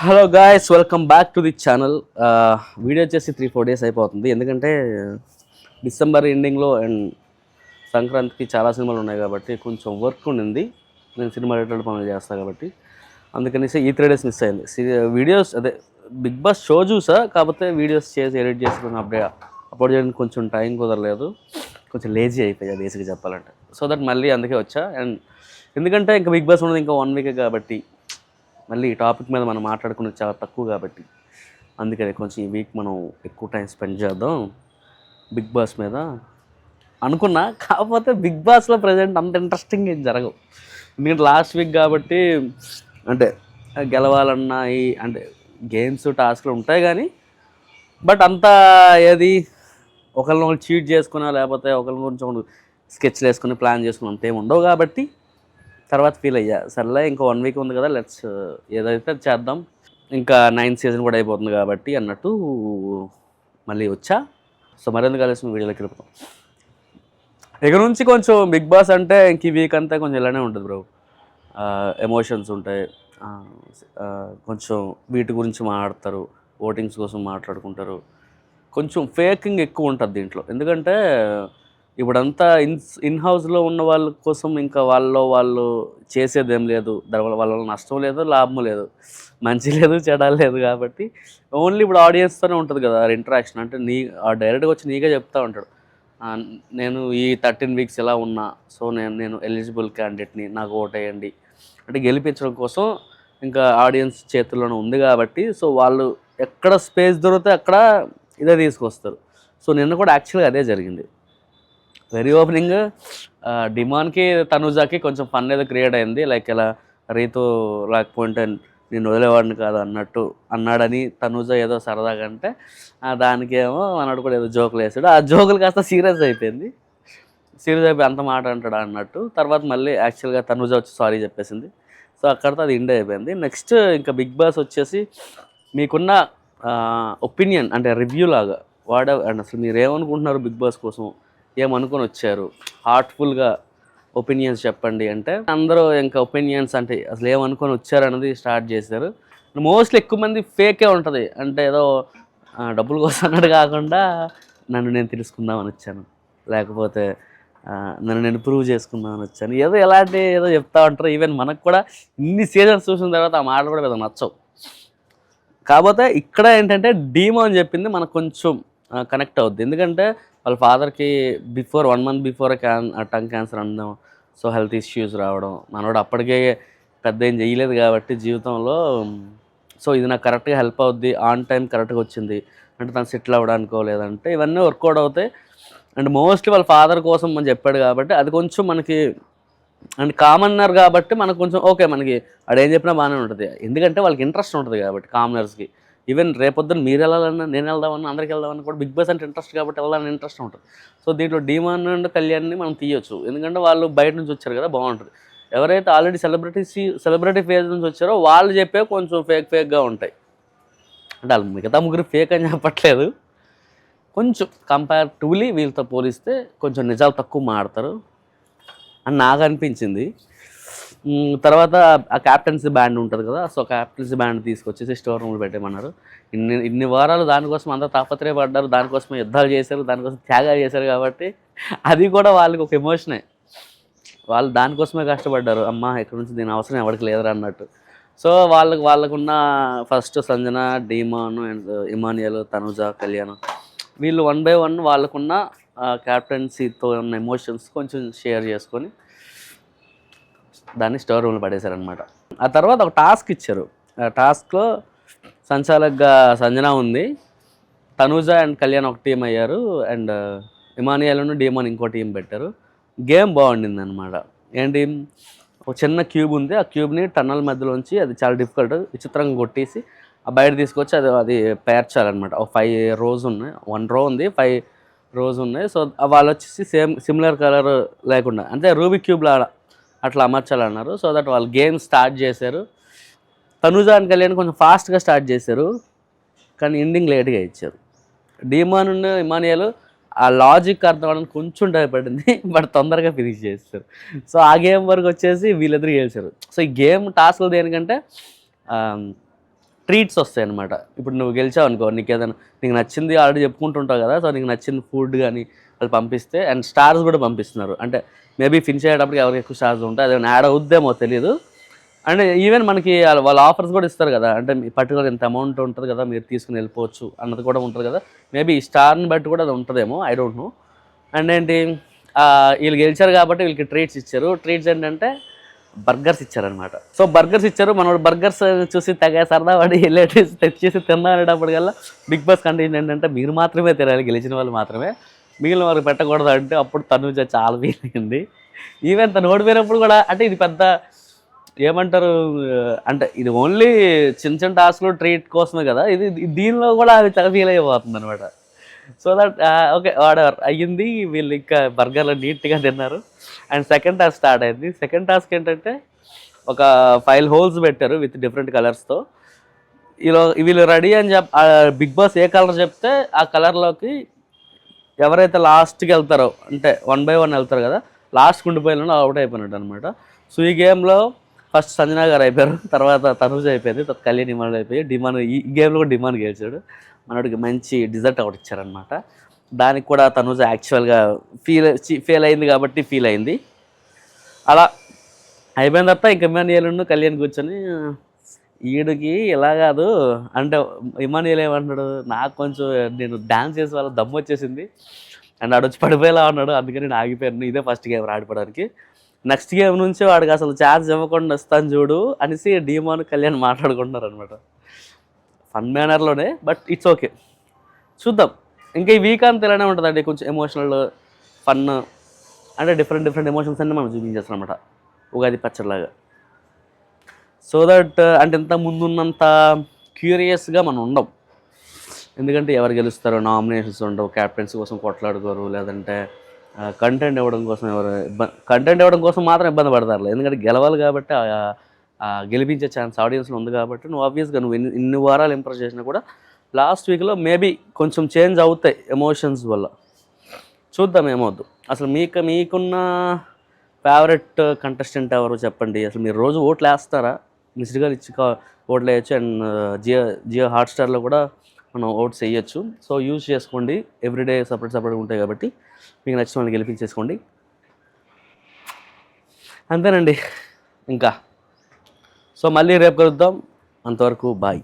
Hello guys, welcome back to the channel. Video వచ్చేసి 3-4 days అయిపోతుంది. ఎందుకంటే డిసెంబర్ ఎండింగ్లో అండ్ సంక్రాంతికి చాలా సినిమాలు ఉన్నాయి కాబట్టి కొంచెం వర్క్ ఉండింది. నేను సినిమా రిలేటెడ్ పనులు చేస్తాను కాబట్టి అందుకనేసి ఈ 3 డేస్ మిస్ అయింది. వీడియోస్ అదే బిగ్ బాస్ షో చూసా, కాకపోతే వీడియోస్ చేసి ఎడిట్ చేసుకుని అప్లోడ్ చేయడానికి కొంచెం టైం కుదరలేదు. కొంచెం లేజీ అయిపోయా బేసిక్గా చెప్పాలంటే. సో దట్ మళ్ళీ అందుకే వచ్చా. అండ్ ఎందుకంటే ఇంకా బిగ్ బాస్ ఉన్నది ఇంకా 1 వీక్ కాబట్టి మళ్ళీ ఈ టాపిక్ మీద మనం మాట్లాడుకునేది చాలా తక్కువ కాబట్టి అందుకని కొంచెం ఈ వీక్ మనం ఎక్కువ టైం స్పెండ్ చేద్దాం బిగ్ బాస్ మీద అనుకున్నా. కాకపోతే బిగ్ బాస్లో ప్రజెంట్ అంత ఇంట్రెస్టింగ్ ఏం జరగవు. ఎందుకంటే లాస్ట్ వీక్ కాబట్టి అంటే గెలవాలన్నా ఈ అంటే గేమ్స్ టాస్క్లు ఉంటాయి కానీ బట్ అంతా ఏది ఒకరిని చీట్ చేసుకున్నా లేకపోతే ఒకరి గురించి ఒకరు స్కెచ్లు వేసుకుని ప్లాన్ చేసుకుని అంతేం ఉండవు కాబట్టి తర్వాత ఫీల్ అయ్యా, సర్లే ఇంకా 1 వీక్ ఉంది కదా, లెట్స్ ఏదైతే చేద్దాం, ఇంకా 9th సీజన్ కూడా అయిపోతుంది కాబట్టి అన్నట్టు మళ్ళీ వచ్చా. సో మరెందుకు కలిసి వీడియోలోకి వెళ్ళిపోతాం. ఇక నుంచి కొంచెం బిగ్ బాస్ అంటే ఇంక ఈ వీక్ అంతా కొంచెం ఇలానే ఉంటుంది బ్రో. ఎమోషన్స్ ఉంటాయి, కొంచెం వీటి గురించి మాట్లాడతారు, ఓటింగ్స్ కోసం మాట్లాడుకుంటారు, కొంచెం ఫేకింగ్ ఎక్కువ ఉంటుంది దీంట్లో. ఎందుకంటే ఇప్పుడంతా ఇన్ హౌస్లో ఉన్న వాళ్ళ కోసం ఇంకా వాళ్ళు చేసేదేం లేదు, దానివల్ల వాళ్ళ నష్టం లేదు, లాభం లేదు, మంచి లేదు, చెడ లేదు కాబట్టి ఓన్లీ ఇప్పుడు ఆడియన్స్తోనే ఉంటుంది కదా ఇంటరాక్షన్. అంటే డైరెక్ట్గా వచ్చి నీకే చెప్తా ఉంటాడు, నేను ఈ 13 వీక్స్ ఇలా ఉన్నా, సో నేను ఎలిజిబుల్ క్యాండిడేట్ని, నాకు ఓటేయండి అంటే గెలిపించడం కోసం ఇంకా ఆడియన్స్ చేతుల్లోనే ఉంది కాబట్టి సో వాళ్ళు ఎక్కడ స్పేస్ దొరికితే అక్కడ ఇదే తీసుకొస్తారు. సో నిన్న కూడా యాక్చువల్గా అదే జరిగింది. వెరీ ఓపెనింగ్ డిమాన్కి తనుజాకి కొంచెం ఫన్ ఏదో క్రియేట్ అయింది. లైక్ ఇలా రీతు లేకపోతే నేను వదిలేవాడిని కాదు అన్నట్టు అన్నాడని తనుజ ఏదో సరదాగా అంటే దానికేమో అన్నాడు కూడా ఏదో జోకులు వేసాడు. ఆ జోకులు కాస్త సీరియస్ అయిపోయింది. సీరియస్ అయిపోయి అంత మాట అంటాడు అన్నట్టు. తర్వాత మళ్ళీ యాక్చువల్గా తనుజ వచ్చి సారీ చెప్పేసింది. సో అక్కడితో అది ఎండ్ అయిపోయింది. నెక్స్ట్ ఇంకా బిగ్ బాస్ వచ్చేసి మీకున్న ఒపీనియన్ అంటే రివ్యూ లాగా అండ్ అసలు మీరు ఏమనుకుంటున్నారు బిగ్ బాస్ కోసం, ఏమనుకొని వచ్చారు, హార్ట్ఫుల్గా ఒపీనియన్స్ చెప్పండి అంటే అందరూ ఇంకా ఒపీనియన్స్ అంటే అసలు ఏమనుకొని వచ్చారన్నది స్టార్ట్ చేశారు. మోస్ట్లీ ఎక్కువ మంది ఫేకే ఉంటుంది. అంటే ఏదో డబ్బుల కోసం అన్నట్టు కాకుండా నన్ను నేను తెలుసుకుందామని వచ్చాను, లేకపోతే నన్ను నేను ప్రూవ్ చేసుకుందామని వచ్చాను, ఏదో ఎలాంటి ఏదో చెప్తా ఉంటారు. ఈవెన్ మనకు కూడా ఇన్ని సీజన్స్ చూసిన తర్వాత ఆ మాటలు కూడా ఏదో నచ్చవు. కాకపోతే ఇక్కడ ఏంటంటే డీమో అని చెప్పింది మనకు కొంచెం కనెక్ట్ అవుద్ది. ఎందుకంటే వాళ్ళ ఫాదర్కి 1 month బిఫోర్ టంగ్ క్యాన్సర్ అందం, సో హెల్త్ ఇష్యూస్ రావడం, మనోడు అప్పటికే పెద్ద ఏం చేయలేదు కాబట్టి జీవితంలో, సో ఇది నాకు కరెక్ట్గా హెల్ప్ అవుద్ది, ఆన్ టైం కరెక్ట్గా వచ్చింది అంటే తను సెటిల్ అవ్వడానికో లేదంటే ఇవన్నీ వర్కౌట్ అవుతాయి. అండ్ మోస్ట్లీ వాళ్ళ ఫాదర్ కోసం మనం చెప్పాడు కాబట్టి అది కొంచెం మనకి అండ్ కామన్నర్ కాబట్టి మనకు కొంచెం ఓకే, మనకి అడేం చెప్పినా బాగానే ఉంటుంది. ఎందుకంటే వాళ్ళకి ఇంట్రెస్ట్ ఉంటుంది కాబట్టి కామనర్స్కి. ఈవెన్ రేపొద్దున మీరు వెళ్ళాలన్నా నేను వెళ్దామన్నా అందరికి వెళ్దామన్నా కూడా బిగ్ బాస్ అంటే ఇంట్రెస్ట్ కాబట్టి వెళ్ళాలని ఇంట్రెస్ట్ ఉంటుంది. సో దీంట్లో డీమాన్ అండ్ కళ్యాణ్ని మనం తీయొచ్చు, ఎందుకంటే వాళ్ళు బయట నుంచి వచ్చారు కదా, బాగుంటుంది. ఎవరైతే ఆల్రెడీ సెలబ్రిటీ ఫేజ్ నుంచి వచ్చారో వాళ్ళు చెప్పే కొంచెం ఫేక్గా ఉంటాయి. అంటే వాళ్ళు మిగతా ముగ్గురు ఫేక్ అని చెప్పట్లేదు, కొంచెం కంపారిటివ్లీ వీళ్ళతో పోలిస్తే కొంచెం నిజాలు తక్కువ మాడతారు అని నాకు అనిపించింది. తర్వాత ఆ క్యాప్టెన్సీ బ్యాండ్ ఉంటుంది కదా, సో క్యాప్టెన్సీ బ్యాండ్ తీసుకొచ్చేసి స్టోర్ రూమ్లో పెట్టేమన్నారు. ఇన్ని వారాలు దానికోసం అందరూ తాపత్రయపడ్డారు, దానికోసం యుద్ధాలు చేశారు, దానికోసం త్యాగాలు చేశారు కాబట్టి అది కూడా వాళ్ళకి ఒక ఎమోషనే. వాళ్ళు దానికోసమే కష్టపడ్డారు. అమ్మ ఇక్కడ నుంచి దీని అవసరం ఎవరికి లేదురా అన్నట్టు. సో వాళ్ళకున్న first Sanjana, demon and Emmanuel, Tanuja, Kalyan వీళ్ళు 1 by 1 వాళ్ళకున్న క్యాప్టెన్సీతో ఉన్న ఎమోషన్స్ కొంచెం షేర్ చేసుకొని దాన్ని స్టోర్ రూమ్లో పడేశారనమాట. ఆ తర్వాత ఒక టాస్క్ ఇచ్చారు. ఆ టాస్క్లో సంచాలక్గా సంజన ఉంది, తనూజ అండ్ కళ్యాణ్ ఒక టీం అయ్యారు, అండ్ ఇమానియల్ను డీమాన్ ఇంకో టీం పెట్టారు. గేమ్ బాగుండింది అనమాట. ఏంటి, ఒక చిన్న క్యూబ్ ఉంది, ఆ క్యూబ్ని టన్నల్ మధ్యలోంచి అది చాలా డిఫికల్ట్ విచిత్రంగా కొట్టేసి ఆ బయట తీసుకొచ్చి అది పేర్చాలన్నమాట. ఒక 5 rows ఉన్నాయి, 1 row ఉంది, 5 rows ఉన్నాయి. సో వాళ్ళు వచ్చేసి సిమిలర్ కలర్ లేకుండా అంటే రూబిక్ క్యూబ్లా అట్లా అమర్చాలన్నారు. సో దట్ వాళ్ళు గేమ్ స్టార్ట్ చేశారు. తనుజ అండ్ కళ్యాణ్ కొంచెం ఫాస్ట్గా స్టార్ట్ చేశారు, కానీ ఎండింగ్ లేట్గా ఇచ్చారు. డీమాన్ ఇమానియల్ ఆ లాజిక్ అర్థం అవడానికి కొంచెం టైం పడింది, బట్ తొందరగా ఫినిష్ చేస్తారు. సో ఆ గేమ్ వరకు వచ్చేసి వీళ్ళిద్దరు గెలిచారు. సో ఈ గేమ్ టాస్క్లు దేనికంటే ట్రీట్స్ వస్తాయి అనమాట. ఇప్పుడు నువ్వు గెలిచావు అనుకో, నీకు ఏదైనా నీకు నచ్చింది ఆల్రెడీ చెప్పుకుంటుంటావు కదా, సో నీకు నచ్చిన ఫుడ్ కానీ అది పంపిస్తే, అండ్ స్టార్స్ కూడా పంపిస్తున్నారు. అంటే మేబీ ఫినిష్ అయ్యేటప్పటికి ఎవరికి ఎక్కువ స్టార్స్ ఉంటాయి, అది యాడ్ అవుద్దేమో తెలియదు. అండ్ ఈవెన్ మనకి వాళ్ళ ఆఫర్స్ కూడా ఇస్తారు కదా, అంటే మీ పర్టికులర్ ఇంత అమౌంట్ ఉంటుంది కదా, మీరు తీసుకుని వెళ్ళిపోవచ్చు అన్నది కూడా ఉంటుంది కదా. మేబీ ఈ స్టార్ని బట్టి కూడా అది ఉంటుందేమో, ఐ డోంట్ నో. అండ్ ఏంటి, వీళ్ళు గెలిచారు కాబట్టి వీళ్ళకి ట్రీట్స్ ఇచ్చారు. ట్రీట్స్ ఏంటంటే బర్గర్స్ ఇచ్చారనమాట. సో బర్గర్స్ ఇచ్చారు. మనోడు బర్గర్స్ చూసి తెగ సరదా పడి రిలేటివ్స్ తెచ్చేసి తిన్నాడేటప్పటికల్లా బిగ్ బాస్ కండిషన్ ఏంటంటే మీరు మాత్రమే తినాలి, గెలిచిన వాళ్ళు మాత్రమే, మిగిలిన వారికి పెట్టకూడదు అంటే అప్పుడు తనుజ చాలా ఫీల్ అయింది. ఈవెన్ తను ఓడిపోయినప్పుడు కూడా, అంటే ఇది పెద్ద ఏమంటారు, అంటే ఇది ఓన్లీ చిన్న చిన్న టాస్క్లు ట్రీట్ కోసమే కదా, ఇది దీనిలో కూడా అది తెగ ఫీల్ అయిపోతుంది అనమాట. సో దట్ ఓకే వాడెవర్ అయ్యింది. వీళ్ళు ఇంకా బర్గర్లు నీట్గా తిన్నారు. అండ్ సెకండ్ టాస్క్ స్టార్ట్ అయింది. సెకండ్ టాస్క్ ఏంటంటే ఒక 5 హోల్స్ పెట్టారు విత్ డిఫరెంట్ కలర్స్తో. వీళ్ళు రెడీ అని బిగ్ బాస్ ఏ కలర్ చెప్తే ఆ కలర్లోకి ఎవరైతే లాస్ట్కి వెళ్తారో, అంటే 1 by 1 వెళ్తారు కదా, లాస్ట్కి ఉండిపోయిన అవుట్ అయిపోయినట్టు అనమాట. సో ఈ గేమ్లో ఫస్ట్ సంజనా గారు అయిపోయారు, తర్వాత తనుజ అయిపోయింది, తర్వాత కళ్యాణ్ ఇమాన్ అయిపోయి డిమాన్ ఈ గేమ్లో కూడా డిమాన్ గెలిచాడు. మనోడికి మంచి డిజర్ట్ అవుట్ ఇచ్చారనమాట. దానికి కూడా తనుజ యాక్చువల్గా ఫెయిల్ అయింది కాబట్టి ఫీల్ అయింది. అలా అయిపోయిన తర్వాత ఇంక ఇమాన్యుయల్ కళ్యాణ్ కూర్చొని ఈడికి ఇలా కాదు అంటే, ఇమాన్యుయల్ ఏమంటున్నాడు, నాకు కొంచెం నేను డ్యాన్స్ చేసే వాళ్ళ దమ్ము వచ్చేసింది అండ్ ఆడొచ్చి పడిపోయేలా ఉన్నాడు, అందుకని నేను ఆగిపోయాను, ఇదే ఫస్ట్ గేమ్ ఆడిపోవడానికి, నెక్స్ట్ గేమ్ నుంచి వాడికి అసలు ఛాన్స్ ఇవ్వకుండా వస్తాను చూడు అనేసి డిమాన్ కళ్యాణ్ మాట్లాడుకుంటున్నారు అనమాట. ఫన్ మేనర్లోనే, బట్ ఇట్స్ ఓకే, చూద్దాం. ఇంకా ఈ వీక్ అంతా ఇలానే ఉంటుందండి, కొంచెం ఎమోషనల్ ఫన్, అంటే డిఫరెంట్ ఎమోషన్స్ అన్నీ మనం చూపించేస్తాం అనమాట ఉగాది పచ్చడిలాగా. సో దట్ అంటే ఇంత ముందున్నంత క్యూరియస్గా మనం ఉండం, ఎందుకంటే ఎవరు గెలుస్తారో నామినేషన్స్ ఉండవు, క్యాప్టెన్సీ కోసం కొట్లాడుకోరు, లేదంటే కంటెంట్ ఇవ్వడం కోసం కంటెంట్ ఇవ్వడం కోసం మాత్రం ఇబ్బంది పడతారు, ఎందుకంటే గెలవాలి కాబట్టి గెలిపించే ఛాన్స్ ఆడియన్స్లో ఉంది కాబట్టి నువ్వు ఆబ్వియస్గా నువ్వు ఇన్ని వారాలు ఇంప్రెస్ చేసినా కూడా లాస్ట్ వీక్లో మేబీ కొంచెం చేంజ్ అవుతాయి ఎమోషన్స్ వల్ల. చూద్దాం ఏమవుద్దు. అసలు మీకున్న ఫేవరెట్ కంటెస్టెంట్ ఎవరు చెప్పండి. అసలు మీరు రోజు ఓట్లు వేస్తారా? మిస్డ్గా ఇచ్చి ఓట్లు వేయచ్చు. అండ్ జియో హాట్స్టార్లో కూడా మనం ఓట్స్ వేయచ్చు. సో యూజ్ చేసుకోండి, ఎవ్రీడే సపరేట్గా ఉంటాయి కాబట్టి మీకు నచ్చిన వాళ్ళని గెలిపించేసుకోండి. అంతేనండి ఇంకా. సో మళ్ళీ రేపు కలుద్దాం, అంతవరకు బాయ్.